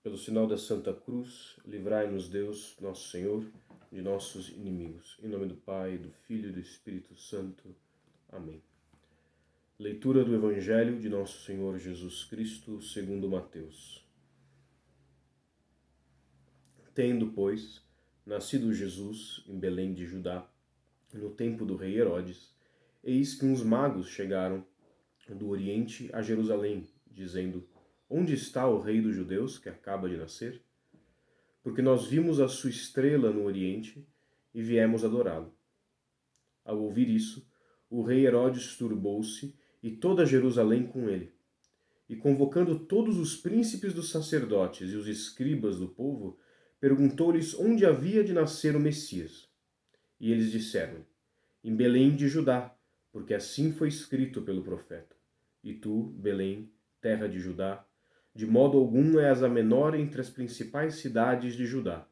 Pelo sinal da Santa Cruz, livrai-nos Deus, nosso Senhor, de nossos inimigos. Em nome do Pai, do Filho e do Espírito Santo. Amém. Leitura do Evangelho de nosso Senhor Jesus Cristo, segundo Mateus. Tendo, pois, nascido Jesus em Belém de Judá, no tempo do rei Herodes, eis que uns magos chegaram do Oriente a Jerusalém, dizendo: Onde está o rei dos judeus que acaba de nascer? Porque nós vimos a sua estrela no Oriente e viemos adorá-lo. Ao ouvir isso, o rei Herodes turbou-se e toda Jerusalém com ele. E convocando todos os príncipes dos sacerdotes e os escribas do povo, perguntou-lhes onde havia de nascer o Messias. E eles disseram: Em Belém de Judá, porque assim foi escrito pelo profeta. E tu, Belém, terra de Judá, de modo algum és a menor entre as principais cidades de Judá,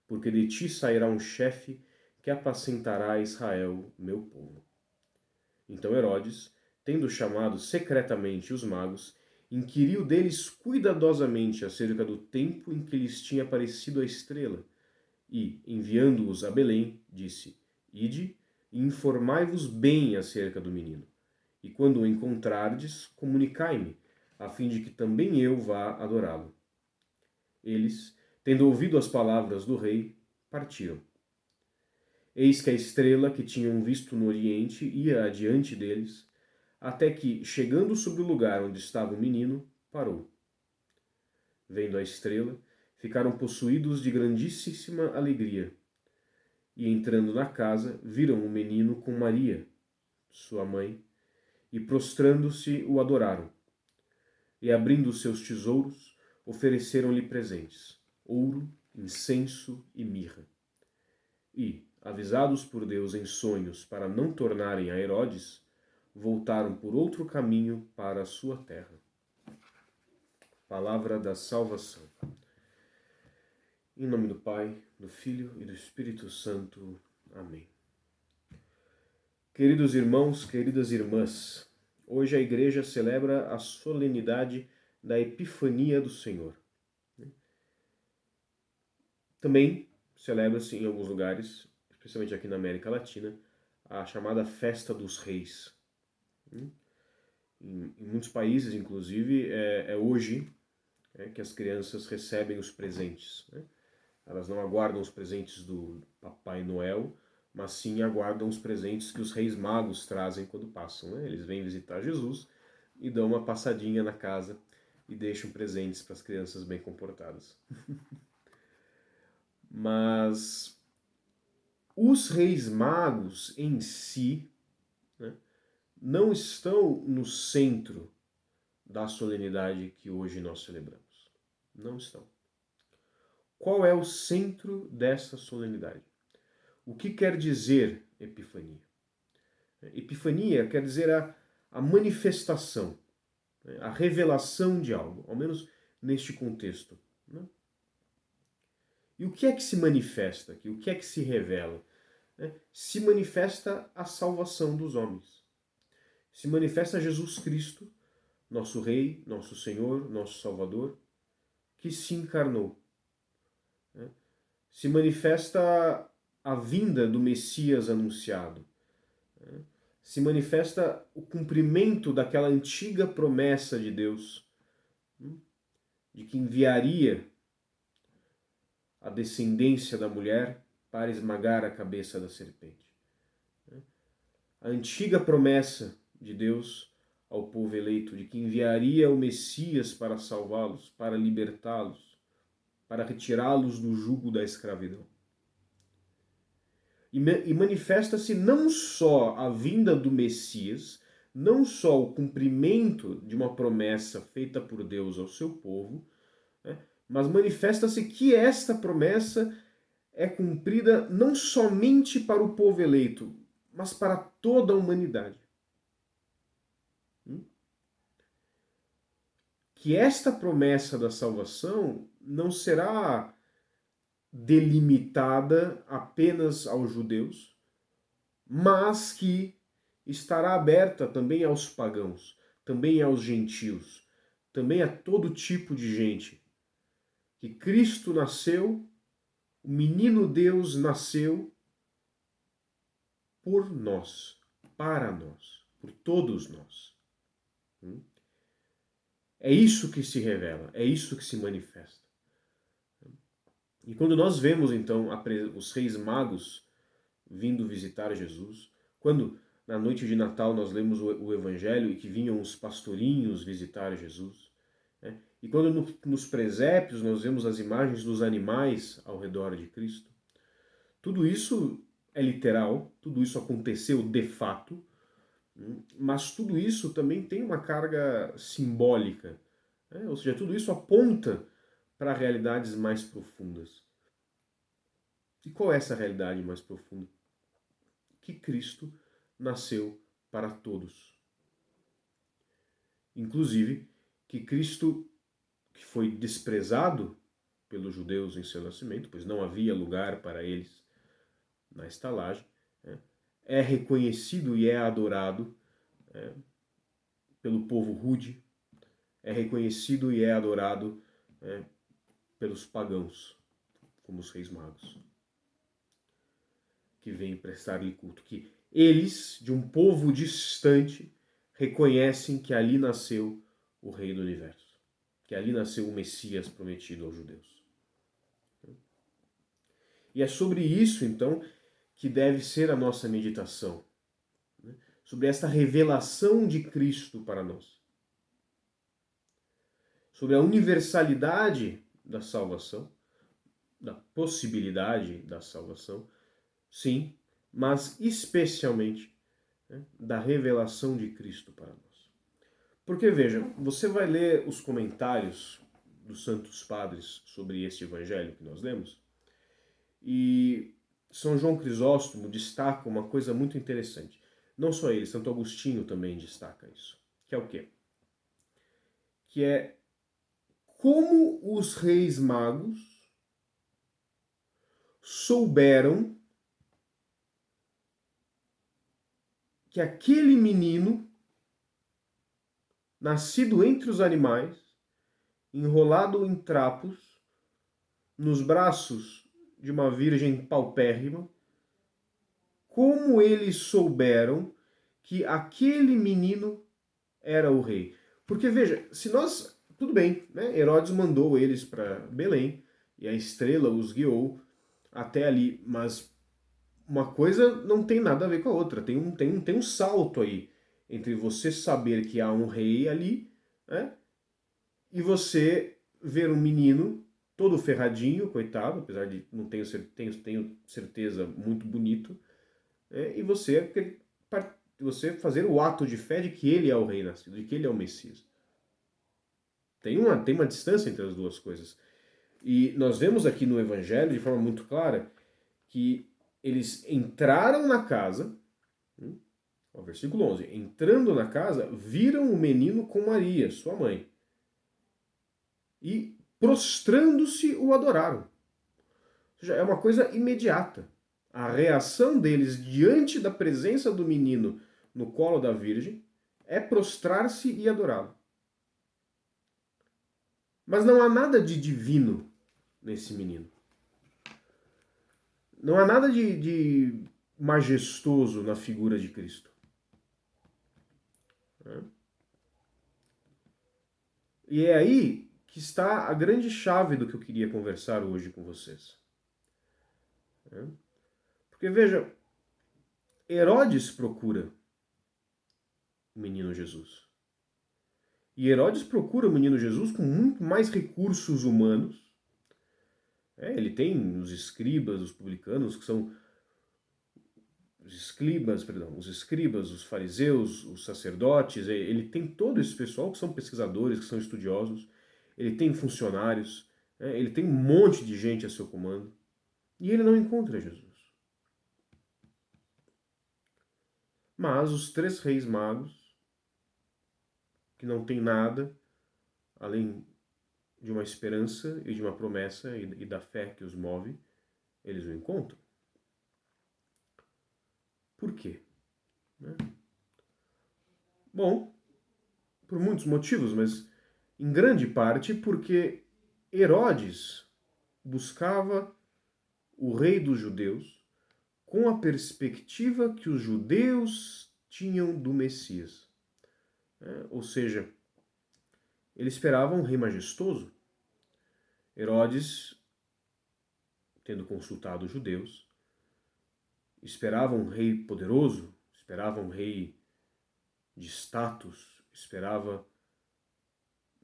porque de ti sairá um chefe que apacentará Israel, meu povo. Então Herodes, tendo chamado secretamente os magos, inquiriu deles cuidadosamente acerca do tempo em que lhes tinha aparecido a estrela, e, enviando-os a Belém, disse: Ide e informai-vos bem acerca do menino. E quando o encontrardes, comunicai-me, a fim de que também eu vá adorá-lo. Eles, tendo ouvido as palavras do rei, partiram. Eis que a estrela que tinham visto no oriente ia adiante deles, até que, chegando sobre o lugar onde estava o menino, parou. Vendo a estrela, ficaram possuídos de grandíssima alegria. E entrando na casa, viram o menino com Maria, sua mãe, e prostrando-se o adoraram. E abrindo os seus tesouros, ofereceram-lhe presentes: ouro, incenso e mirra. E, avisados por Deus em sonhos para não tornarem a Herodes, voltaram por outro caminho para a sua terra. Palavra da salvação. Em nome do Pai, do Filho e do Espírito Santo. Amém. Queridos irmãos, queridas irmãs, hoje a Igreja celebra a solenidade da Epifania do Senhor. Também celebra-se em alguns lugares, especialmente aqui na América Latina, a chamada Festa dos Reis. Em muitos países, inclusive, é hoje que as crianças recebem os presentes. Elas não aguardam os presentes do Papai Noel, mas sim aguardam os presentes que os Reis Magos trazem quando passam. Eles vêm visitar Jesus e dão uma passadinha na casa e deixam presentes para as crianças bem comportadas. Mas os Reis Magos em si não estão no centro da solenidade que hoje nós celebramos. Não estão. Qual é o centro dessa solenidade? O que quer dizer Epifania? Epifania quer dizer a manifestação, a revelação de algo, ao menos neste contexto. E o que é que se manifesta aqui? O que é que se revela? Se manifesta a salvação dos homens. Se manifesta Jesus Cristo, nosso Rei, nosso Senhor, nosso Salvador, que se encarnou. Se manifesta a vinda do Messias anunciado. Se manifesta o cumprimento daquela antiga promessa de Deus, de que enviaria a descendência da mulher para esmagar a cabeça da serpente. A antiga promessa de Deus ao povo eleito, de que enviaria o Messias para salvá-los, para libertá-los, para retirá-los do jugo da escravidão. E manifesta-se não só a vinda do Messias, não só o cumprimento de uma promessa feita por Deus ao seu povo, mas manifesta-se que esta promessa é cumprida não somente para o povo eleito, mas para toda a humanidade. Que esta promessa da salvação não será delimitada apenas aos judeus, mas que estará aberta também aos pagãos, também aos gentios, também a todo tipo de gente que Cristo nasceu, o menino Deus nasceu por nós, para nós, por todos nós. É isso que se revela, é isso que se manifesta. E quando nós vemos, então, os reis magos vindo visitar Jesus, quando na noite de Natal nós lemos o Evangelho e que vinham os pastorinhos visitar Jesus, né? E quando nos presépios nós vemos as imagens dos animais ao redor de Cristo, tudo isso é literal, tudo isso aconteceu de fato, mas tudo isso também tem uma carga simbólica, né? Ou seja, tudo isso aponta para realidades mais profundas. E qual é essa realidade mais profunda? Que Cristo nasceu para todos. Inclusive, que Cristo, que foi desprezado pelos judeus em seu nascimento, pois não havia lugar para eles na estalagem, é reconhecido e é adorado pelo povo rude, é reconhecido e é adorado pelos pagãos, como os reis magos, que vêm prestar-lhe culto, que eles, de um povo distante, reconhecem que ali nasceu o Rei do Universo, que ali nasceu o Messias prometido aos judeus. E é sobre isso, então, que deve ser a nossa meditação, né? Sobre esta revelação de Cristo para nós, sobre a universalidade da salvação, da possibilidade da salvação, sim, mas especialmente, né, da revelação de Cristo para nós. Porque veja, você vai ler os comentários dos santos padres sobre este evangelho que nós lemos, e São João Crisóstomo destaca uma coisa muito interessante. Não só ele, Santo Agostinho também destaca isso. Que é o quê? Que é como os reis magos souberam que aquele menino, nascido entre os animais, enrolado em trapos, nos braços de uma virgem paupérrima, como eles souberam que aquele menino era o rei. Porque veja, se nós, tudo bem, né? Herodes mandou eles para Belém e a estrela os guiou até ali, mas uma coisa não tem nada a ver com a outra. Tem um salto aí entre você saber que há um rei ali, né? E você ver um menino todo ferradinho, coitado, apesar de não tenho certeza, muito bonito, né? E você fazer o ato de fé de que ele é o rei nascido, de que ele é o Messias. Tem uma distância entre as duas coisas. E nós vemos aqui no Evangelho, de forma muito clara, que eles entraram na casa, versículo 11, entrando na casa, viram o menino com Maria, sua mãe, e prostrando-se o adoraram. Ou seja, é uma coisa imediata. A reação deles diante da presença do menino no colo da Virgem é prostrar-se e adorá-lo. Mas não há nada de divino nesse menino. Não há nada de majestoso na figura de Cristo. E é aí que está a grande chave do que eu queria conversar hoje com vocês. Porque veja, Herodes procura o menino Jesus. E Herodes procura o menino Jesus com muito mais recursos humanos. Ele tem os escribas, os publicanos, que são os escribas, os fariseus, os sacerdotes. Ele tem todo esse pessoal que são pesquisadores, que são estudiosos. Ele tem funcionários, ele tem um monte de gente a seu comando. E ele não encontra Jesus. Mas os 3 reis magos, que não têm nada além de uma esperança e de uma promessa e da fé que os move, eles o encontram. Por quê? Bom, por muitos motivos, mas em grande parte porque Herodes buscava o rei dos judeus com a perspectiva que os judeus tinham do Messias. Ou seja, ele esperava um rei majestoso. Herodes, tendo consultado os judeus, esperava um rei poderoso, esperava um rei de status, esperava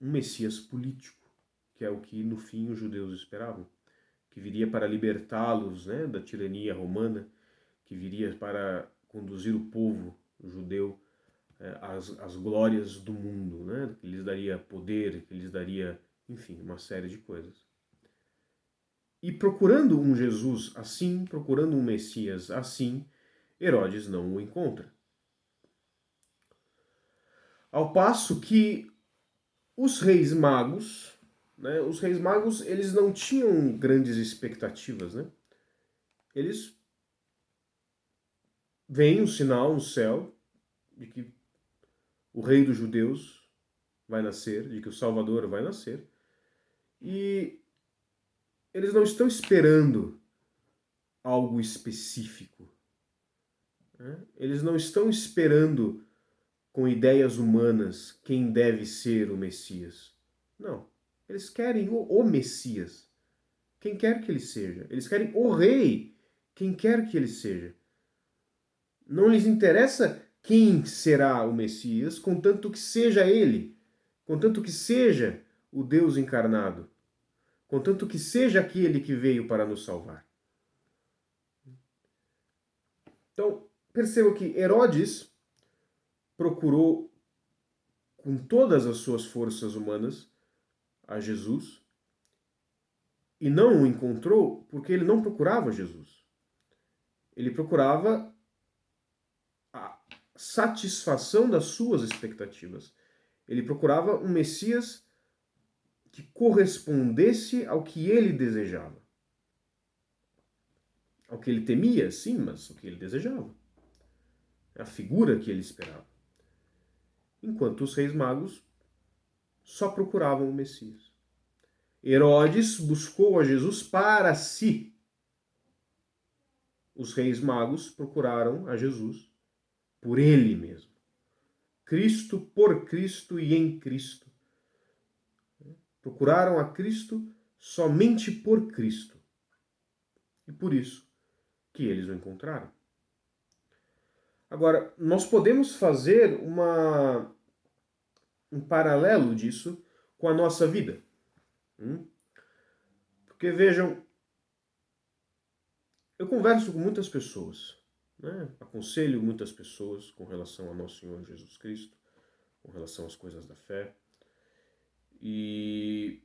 um Messias político, que é o que no fim os judeus esperavam, que viria para libertá-los, né, da tirania romana, que viria para conduzir o povo judeu às glórias do mundo, né, que lhes daria poder, que lhes daria, enfim, uma série de coisas. E procurando um Jesus assim, procurando um Messias assim, Herodes não o encontra. Ao passo que os reis magos, né, eles não tinham grandes expectativas, né? Eles veem um sinal no céu de que o rei dos judeus vai nascer, de que o Salvador vai nascer, e eles não estão esperando algo específico, né? Eles não estão esperando com ideias humanas quem deve ser o Messias. Não. Eles querem o Messias, quem quer que ele seja. Eles querem o rei, quem quer que ele seja. Não lhes interessa quem será o Messias, contanto que seja ele, contanto que seja o Deus encarnado, contanto que seja aquele que veio para nos salvar. Então, perceba que Herodes procurou com todas as suas forças humanas a Jesus e não o encontrou porque ele não procurava Jesus. Ele procurava a satisfação das suas expectativas. Ele procurava um Messias que correspondesse ao que ele desejava. Ao que ele temia, sim, mas o que ele desejava. A figura que ele esperava. Enquanto os reis magos só procuravam o Messias. Herodes buscou a Jesus para si. Os reis magos procuraram a Jesus por ele mesmo. Cristo por Cristo e em Cristo. Procuraram a Cristo somente por Cristo. E por isso que eles o encontraram. Agora, nós podemos fazer um paralelo disso com a nossa vida. Porque vejam, eu converso com muitas pessoas, né? Aconselho muitas pessoas com relação ao nosso Senhor Jesus Cristo, com relação às coisas da fé. E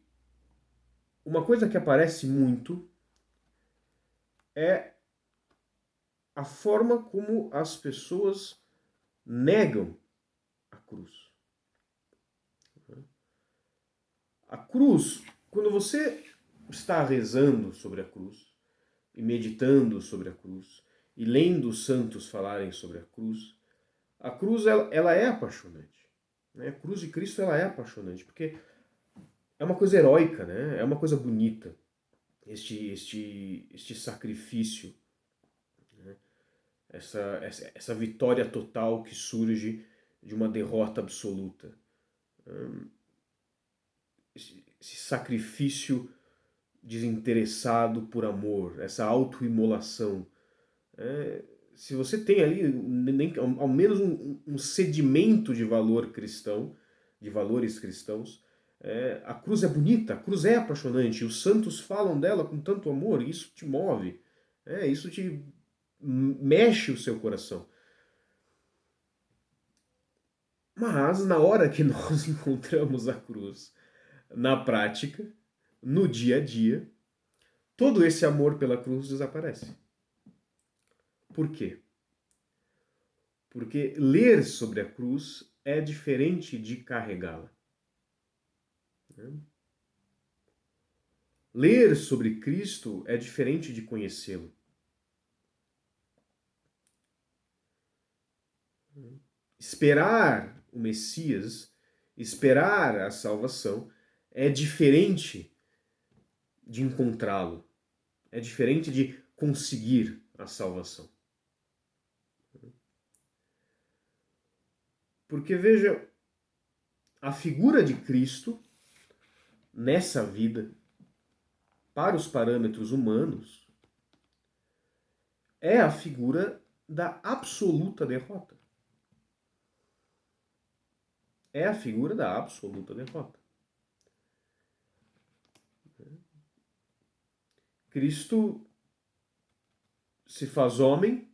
uma coisa que aparece muito é a forma como as pessoas negam a cruz. A cruz, quando você está rezando sobre a cruz, e meditando sobre a cruz, e lendo os santos falarem sobre a cruz ela é apaixonante. Né? A cruz de Cristo ela é apaixonante, porque é uma coisa heróica, né? É uma coisa bonita, este sacrifício, né? Essa vitória total que surge de uma derrota absoluta. Esse sacrifício desinteressado por amor, essa autoimolação. Se você tem ali ao menos um sedimento de valor cristão, de valores cristãos, a cruz é bonita, a cruz é apaixonante, os santos falam dela com tanto amor, e isso te move, isso te mexe o seu coração. Mas na hora que nós encontramos a cruz na prática, no dia a dia, todo esse amor pela cruz desaparece. Por quê? Porque ler sobre a cruz é diferente de carregá-la. Ler sobre Cristo é diferente de conhecê-lo. Esperar o Messias, esperar a salvação, é diferente de encontrá-lo. É diferente de conseguir a salvação. Porque veja, a figura de Cristo nessa vida, para os parâmetros humanos, é a figura da absoluta derrota. É a figura da absoluta derrota. Cristo se faz homem,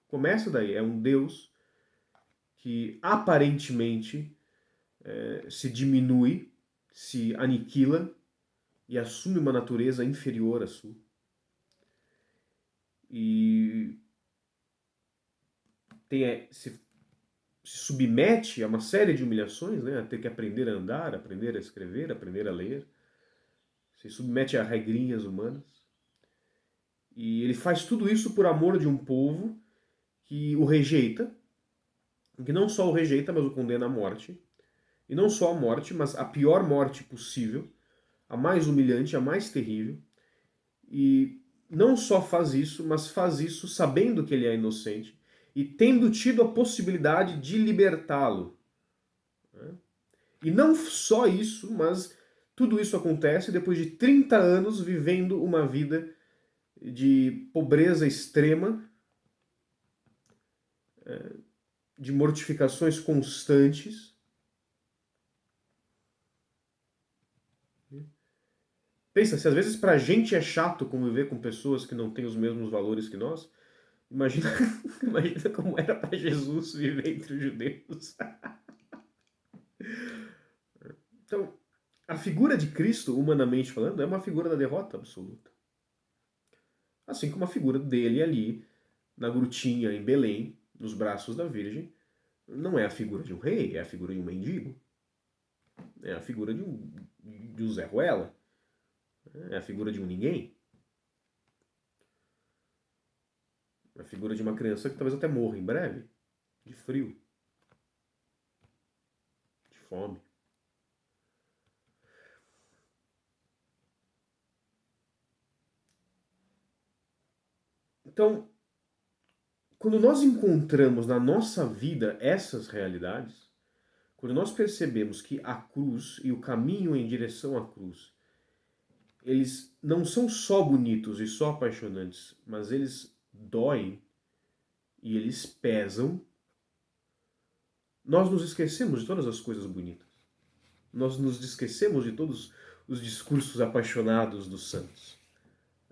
começa daí, é um Deus que aparentemente se diminui, se aniquila e assume uma natureza inferior à sua. E se submete a uma série de humilhações, né? A ter que aprender a andar, aprender a escrever, aprender a ler. Se submete a regrinhas humanas. E ele faz tudo isso por amor de um povo que o rejeita, que não só o rejeita, mas o condena à morte. E não só a morte, mas a pior morte possível, a mais humilhante, a mais terrível. E não só faz isso, mas faz isso sabendo que ele é inocente e tendo tido a possibilidade de libertá-lo. E não só isso, mas tudo isso acontece depois de 30 anos vivendo uma vida de pobreza extrema, de mortificações constantes. Pensa, se às vezes pra gente é chato conviver com pessoas que não têm os mesmos valores que nós, imagina, imagina como era para Jesus viver entre os judeus. Então, a figura de Cristo, humanamente falando, é uma figura da derrota absoluta. Assim como a figura dele ali, na grutinha em Belém, nos braços da Virgem, não é a figura de um rei, é a figura de um mendigo. É a figura de um Zé Ruela. É a figura de um ninguém. É a figura de uma criança que talvez até morra em breve, de frio, de fome. Então, quando nós encontramos na nossa vida essas realidades, quando nós percebemos que a cruz e o caminho em direção à cruz, eles não são só bonitos e só apaixonantes, mas eles doem e eles pesam, nós nos esquecemos de todas as coisas bonitas. Nós nos esquecemos de todos os discursos apaixonados dos santos.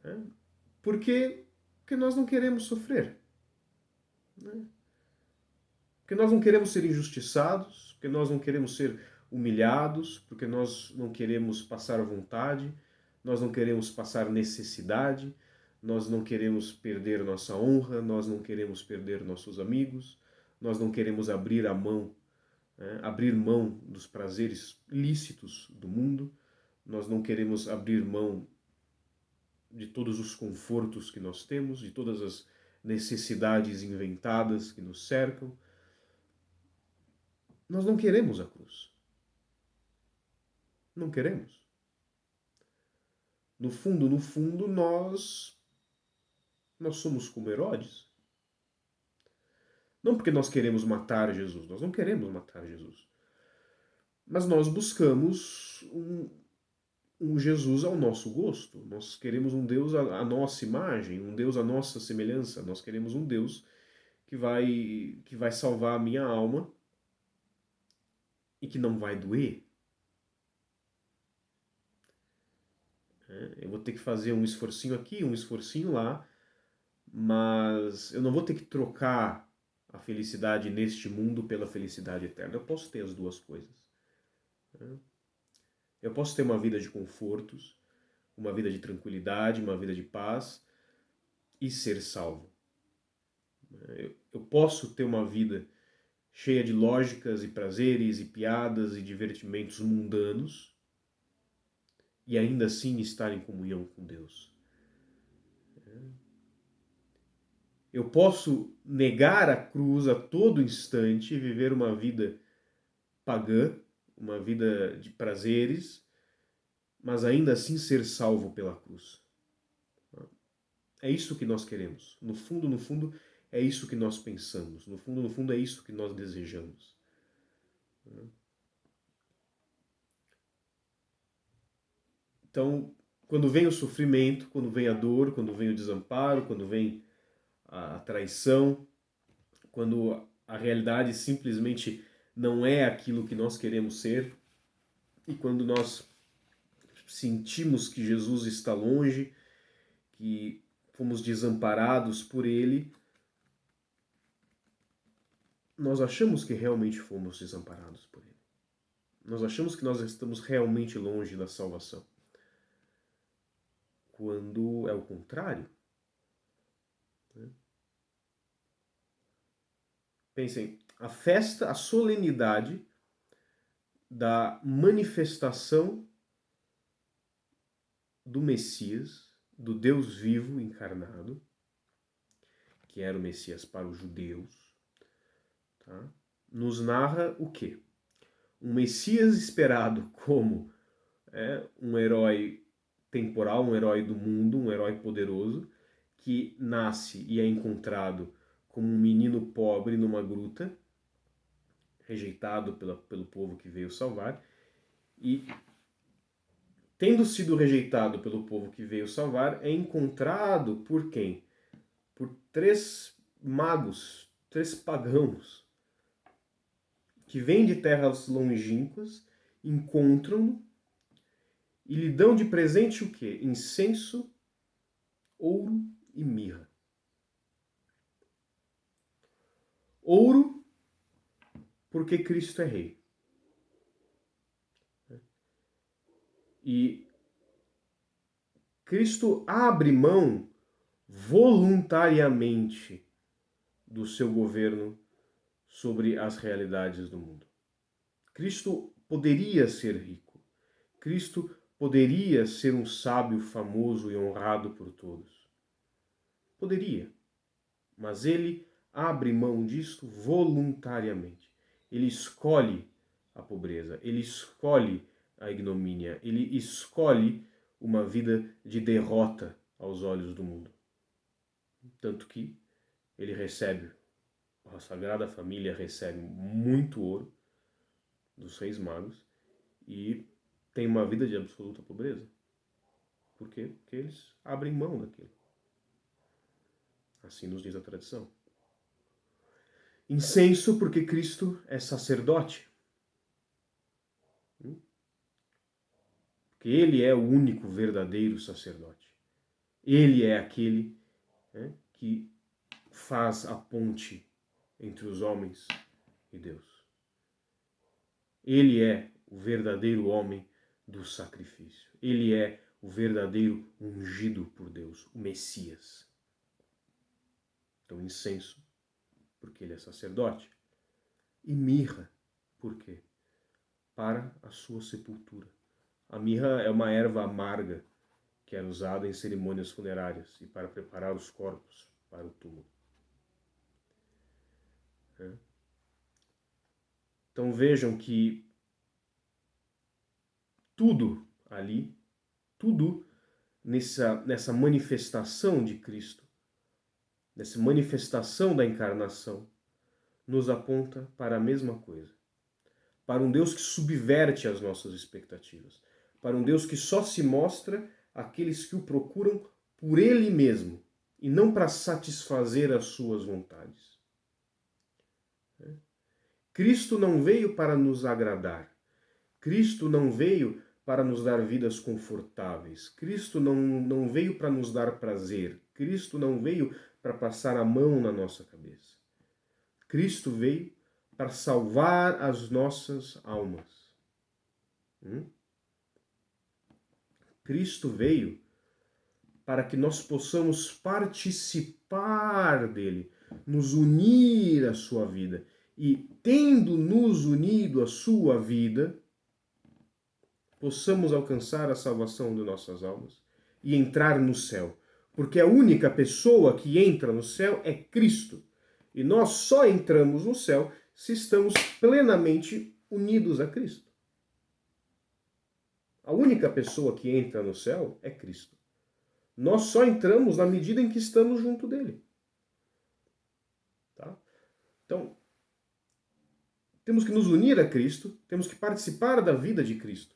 Né? Porque nós não queremos sofrer. Né? Porque nós não queremos ser injustiçados, porque nós não queremos ser humilhados, porque nós não queremos passar vontade, nós não queremos passar necessidade, nós não queremos perder nossa honra, nós não queremos perder nossos amigos, nós não queremos abrir a mão, abrir mão dos prazeres lícitos do mundo, nós não queremos abrir mão de todos os confortos que nós temos, de todas as necessidades inventadas que nos cercam. Nós não queremos a cruz. Não queremos. No fundo, nós somos como Herodes. Não porque nós queremos matar Jesus, nós não queremos matar Jesus. Mas nós buscamos um Jesus ao nosso gosto. Nós queremos um Deus à nossa imagem, um Deus à nossa semelhança. Nós queremos um Deus que vai salvar a minha alma e que não vai doer. Eu vou ter que fazer um esforcinho aqui, um esforcinho lá, mas eu não vou ter que trocar a felicidade neste mundo pela felicidade eterna. Eu posso ter as duas coisas. Eu posso ter uma vida de confortos, uma vida de tranquilidade, uma vida de paz e ser salvo. Eu posso ter uma vida cheia de lógicas e prazeres e piadas e divertimentos mundanos e ainda assim estar em comunhão com Deus. Eu posso negar a cruz a todo instante e viver uma vida pagã, uma vida de prazeres, mas ainda assim ser salvo pela cruz. É isso que nós queremos. No fundo, é isso que nós pensamos. No fundo, é isso que nós desejamos. Então, quando vem o sofrimento, quando vem a dor, quando vem o desamparo, quando vem a traição, quando a realidade simplesmente não é aquilo que nós queremos ser, e quando nós sentimos que Jesus está longe, que fomos desamparados por Ele, nós achamos que realmente fomos desamparados por Ele. Nós achamos que nós estamos realmente longe da salvação. Quando é o contrário. Pensem, a festa, a solenidade da manifestação do Messias, do Deus vivo encarnado, que era o Messias para os judeus, tá? Nos narra o quê? Um Messias esperado como um herói temporal, um herói do mundo, um herói poderoso, que nasce e é encontrado como um menino pobre numa gruta, rejeitado pelo povo que veio salvar, e tendo sido rejeitado pelo povo que veio salvar, é encontrado por quem? Por 3 magos, 3 pagãos, que vêm de terras longínquas, encontram-no e lhe dão de presente o quê? Incenso, ouro e mirra. Ouro, porque Cristo é rei. E Cristo abre mão voluntariamente do seu governo sobre as realidades do mundo. Cristo poderia ser rico. Cristo poderia ser um sábio famoso e honrado por todos. Poderia. Mas ele abre mão disto voluntariamente. Ele escolhe a pobreza, ele escolhe a ignomínia, ele escolhe uma vida de derrota aos olhos do mundo. Tanto que ele recebe, a Sagrada Família recebe muito ouro dos Reis Magos e tem uma vida de absoluta pobreza. Por quê? Porque eles abrem mão daquilo. Assim nos diz a tradição. Incenso, porque Cristo é sacerdote. Porque Ele é o único verdadeiro sacerdote. Ele é aquele que faz a ponte entre os homens e Deus. Ele é o verdadeiro homem do sacrifício. Ele é o verdadeiro ungido por Deus, o Messias. Então, incenso, porque ele é sacerdote. E mirra, por quê? Para a sua sepultura. A mirra é uma erva amarga que era usada em cerimônias funerárias e para preparar os corpos para o túmulo. Então vejam que tudo ali, tudo nessa manifestação de Cristo, nessa manifestação da encarnação, nos aponta para a mesma coisa. Para um Deus que subverte as nossas expectativas. Para um Deus que só se mostra àqueles que o procuram por Ele mesmo e não para satisfazer as suas vontades. Cristo não veio para nos agradar. Cristo não veio para nos dar vidas confortáveis. Cristo não veio para nos dar prazer. Cristo não veio para passar a mão na nossa cabeça. Cristo veio para salvar as nossas almas. Cristo veio para que nós possamos participar dele, nos unir à sua vida. E, tendo nos unido à sua vida, possamos alcançar a salvação de nossas almas e entrar no céu. Porque a única pessoa que entra no céu é Cristo. E nós só entramos no céu se estamos plenamente unidos a Cristo. A única pessoa que entra no céu é Cristo. Nós só entramos na medida em que estamos junto dele. Tá? Então, temos que nos unir a Cristo, temos que participar da vida de Cristo.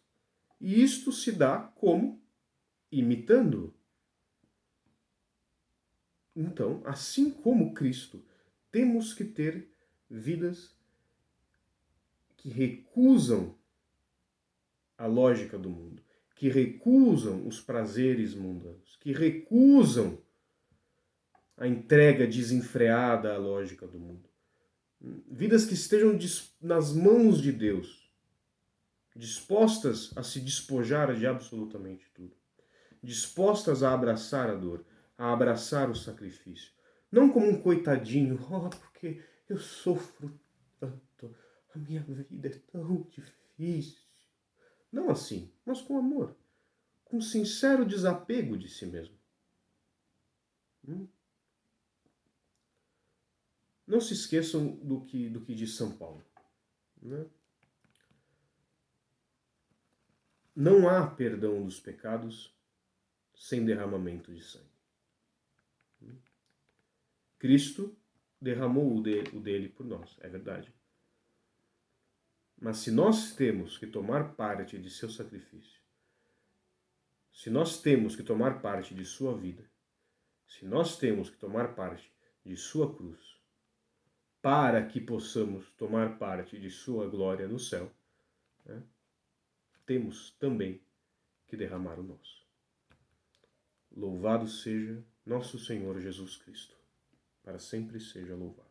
E isto se dá como? Imitando-o. Então, assim como Cristo, temos que ter vidas que recusam a lógica do mundo, que recusam os prazeres mundanos, que recusam a entrega desenfreada à lógica do mundo. Vidas que estejam nas mãos de Deus, dispostas a se despojar de absolutamente tudo, dispostas a abraçar a dor, a abraçar o sacrifício. Não como um coitadinho, porque eu sofro tanto, a minha vida é tão difícil. Não assim, mas com amor, com sincero desapego de si mesmo. Não se esqueçam do que diz São Paulo. Né? Não há perdão dos pecados sem derramamento de sangue. Cristo derramou o dele por nós, é verdade. Mas se nós temos que tomar parte de seu sacrifício, se nós temos que tomar parte de sua vida, se nós temos que tomar parte de sua cruz, para que possamos tomar parte de sua glória no céu, né, temos também que derramar o nosso. Louvado seja nosso Senhor Jesus Cristo. Para sempre seja louvado.